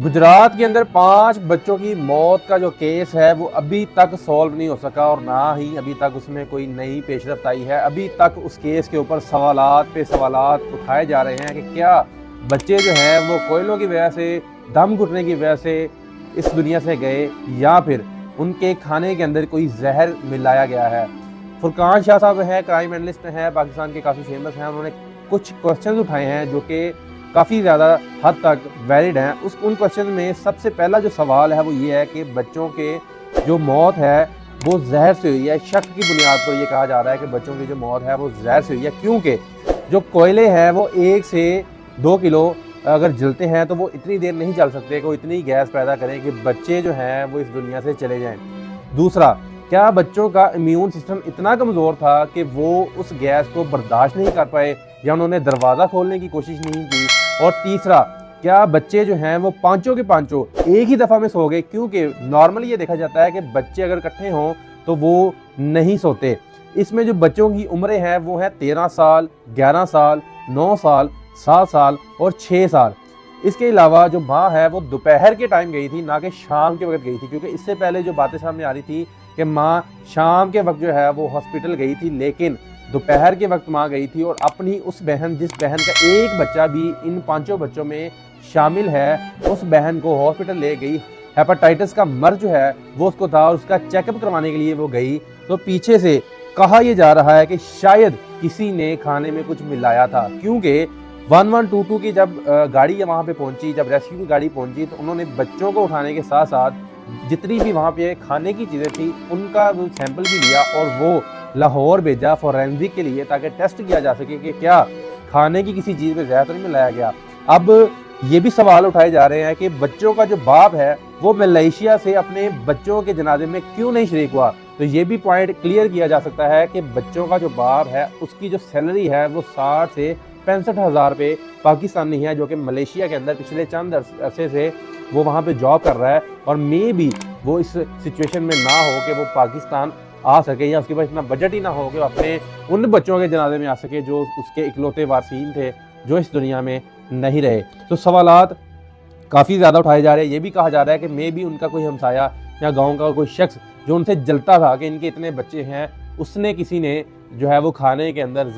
गुजरात के अंदर 5 बच्चों की मौत का जो केस है वो अभी तक सॉल्व नहीं हो सका और ना ही अभी तक उसमें कोई नई पेशरफ्त आई है। अभी तक उस केस के ऊपर सवालात पे सवालात उठाए जा रहे हैं कि क्या बच्चे जो हैं वो कोयलों की वजह से, दम घुटने की वजह से इस दुनिया से गए या फिर उनके खाने के अंदर कोई जहर मिलाया गया है। फुरकान शाह साहब हैं, क्राइम एनालिस्ट हैं, पाकिस्तान के काफ़ी फेमस हैं। उन्होंने कुछ क्वेश्चन उठाए हैं जो कि काफ़ी ज़्यादा हद तक वैलिड हैं। उन क्वेश्चन में सबसे पहला जो सवाल है वो ये है कि बच्चों के जो मौत है वो जहर से हुई है। शक की बुनियाद पर ये कहा जा रहा है कि बच्चों की जो मौत है वो जहर से हुई है, क्योंकि जो कोयले हैं वो 1 से 2 किलो अगर जलते हैं तो वो इतनी देर नहीं चल सकते कि वो इतनी गैस पैदा करें कि बच्चे जो हैं वो इस दुनिया से चले जाएं। दूसरा, क्या बच्चों का इम्यून सिस्टम इतना कमज़ोर था कि वो उस गैस को बर्दाश्त नहीं कर पाए या उन्होंने दरवाज़ा खोलने की कोशिश नहीं की। और तीसरा, क्या बच्चे जो हैं वो पांचों के पांचों एक ही दफ़ा में सो गए, क्योंकि नॉर्मली ये देखा जाता है कि बच्चे अगर इकट्ठे हों तो वो नहीं सोते। इसमें जो बच्चों की उम्रें हैं वो हैं 13 साल, 11 साल, 9 साल, 7 साल और 6 साल। इसके अलावा जो माँ है वो दोपहर के टाइम गई थी, ना कि शाम के वक्त गई थी, क्योंकि इससे पहले जो बातें सामने आ रही थी कि माँ शाम के वक्त जो है वो हॉस्पिटल गई थी, लेकिन दोपहर के वक्त माँ गई थी और अपनी उस बहन, जिस बहन का एक बच्चा भी इन 5 बच्चों में शामिल है, उस बहन को हॉस्पिटल ले गई। हेपेटाइटिस का मर्ज जो है वो उसको था और उसका चेकअप करवाने के लिए वो गई। तो पीछे से कहा यह जा रहा है कि शायद किसी ने खाने में कुछ मिलाया था, क्योंकि 1122 की जब गाड़ी वहाँ पे पहुंची, जब रेस्क्यू की गाड़ी पहुंची तो उन्होंने बच्चों को उठाने के साथ साथ जितनी भी वहाँ पे खाने की चीज़ें थी उनका वो सैंपल भी लिया और वो लाहौर भेजा फॉरेंसिक के लिए, ताकि टेस्ट किया जा सके कि क्या खाने की किसी चीज़ में जहर तो नहीं मिलाया गया। अब ये भी सवाल उठाए जा रहे हैं कि बच्चों का जो बाप है वो मलेशिया से अपने बच्चों के जनाजे में क्यों नहीं शरीक हुआ। तो ये भी पॉइंट क्लियर किया जा सकता है कि बच्चों का जो बाप है उसकी जो सैलरी है वो 60 से 65 हज़ार रुपये पाकिस्तानी है, जो कि मलेशिया के अंदर पिछले चंद अरसे से वो वहाँ पे जॉब कर रहा है और मे भी वो इस सिचुएशन में ना हो कि वो पाकिस्तान आ सके या उसके पास इतना बजट ही ना हो कि वो अपने उन बच्चों के जनाजे में आ सके जो उसके इकलौते वारसीन थे, जो इस दुनिया में नहीं रहे। तो सवालात काफ़ी ज़्यादा उठाए जा रहे हैं। ये भी कहा जा रहा है कि मे भी उनका कोई हमसाया या गाँव का कोई शख्स जो उनसे जलता था कि इनके इतने बच्चे हैं, उसने किसी ने जो है वो खाने के अंदर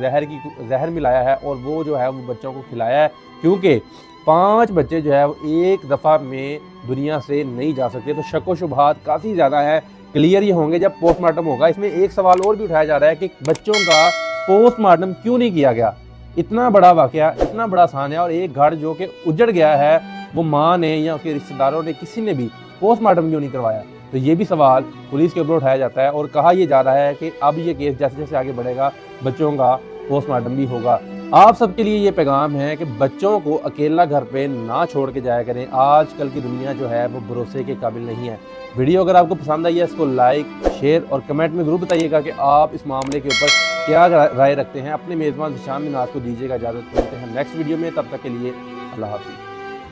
जहर मिलाया है और वो जो है वो बच्चों को खिलाया है, क्योंकि 5 बच्चे जो है वो एक दफ़ा में दुनिया से नहीं जा सकते। तो शक व शुबहात काफ़ी ज़्यादा है, क्लियर ये होंगे जब पोस्टमार्टम होगा। इसमें एक सवाल और भी उठाया जा रहा है कि बच्चों का पोस्टमार्टम क्यों नहीं किया गया। इतना बड़ा वाक़या, इतना बड़ा सान्या और एक घर जो कि उजड़ गया है, वो माँ ने या उसके रिश्तेदारों ने, किसी ने भी पोस्टमार्टम क्यों नहीं करवाया। तो ये भी सवाल पुलिस के ऊपर उठाया जाता है और कहा यह जा रहा है कि अब ये केस जैसे जैसे आगे बढ़ेगा बच्चों का पोस्टमार्टम भी होगा। आप सबके लिए ये पैगाम है कि बच्चों को अकेला घर पे ना छोड़ के जाया करें। आजकल की दुनिया जो है वो भरोसे के काबिल नहीं है। वीडियो अगर आपको पसंद आई है इसको लाइक, शेयर और कमेंट में ज़रूर बताइएगा कि आप इस मामले के ऊपर क्या राय रखते हैं। अपने मेज़बान ज़ीशान मिनाज को दीजिएगा इजाज़त। मिलते हैं नेक्स्ट वीडियो में, तब तक के लिए अल्लाह हाफ़िज़।